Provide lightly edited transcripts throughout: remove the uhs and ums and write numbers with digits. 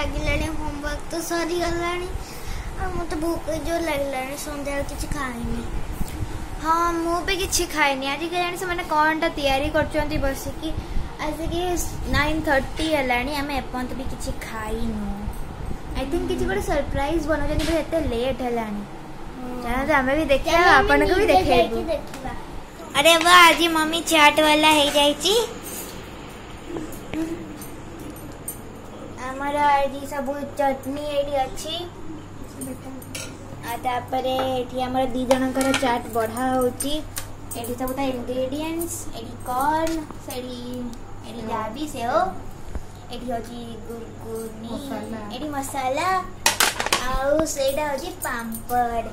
लगे होमवर्क तो सरी गला मत भूख जो लगे सन्ध्या किसी खाइनी। हाँ मुझे किसी खाइनी आज क्या से मैंने कौन तैयारी कर बसिकी आसिकी 9:30 है आम एपर्त भी किसी खाइनु। आई थिंक किसी गोटे सरप्राइज बनाते एत लेट है आम भी देखा आपन को भी देखा। अरे वाह आज मम्मी चाट वाला है जाइची आमर आज सब चटनी एडी अच्छी तापरे एठी हमर दी जनकर चाट बढ़ा होची। एठी सब इंग्रेडिएंट्स एठी कॉर्न एठी जाबी सेओ एठी होची गुरगुनी एठी मसाला आउ सेडा होची पापड़।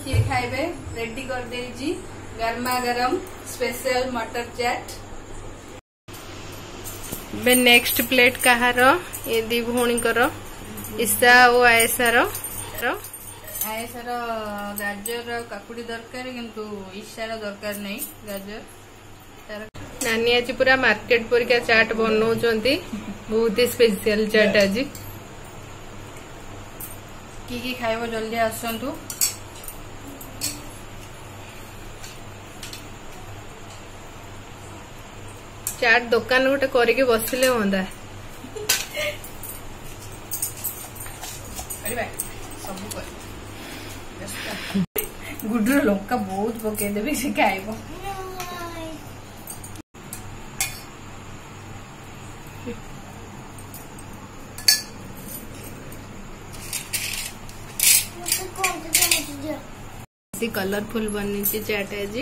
किए खाइबे रेडी कर देजी गरमा गरम स्पेशल मटर चाट। बे नेक्स्ट प्लेट कहार ये दी भौणी कर ईशा और आयसार गाजर काकुड़ी दरकार किंतु ईशार दरकार नहीं गाजर। नानी आज पूरा मार्केट परिका चाट बनाउछंती बहुत ही स्पेशल चाट आज की खाइबो जल्दी आसंतु। चाट दुकान गोटे करके बसिले होंदा गुड्र लंका बहुत पकईदेवी से खाइब। कलरफुल बनी चाट आज।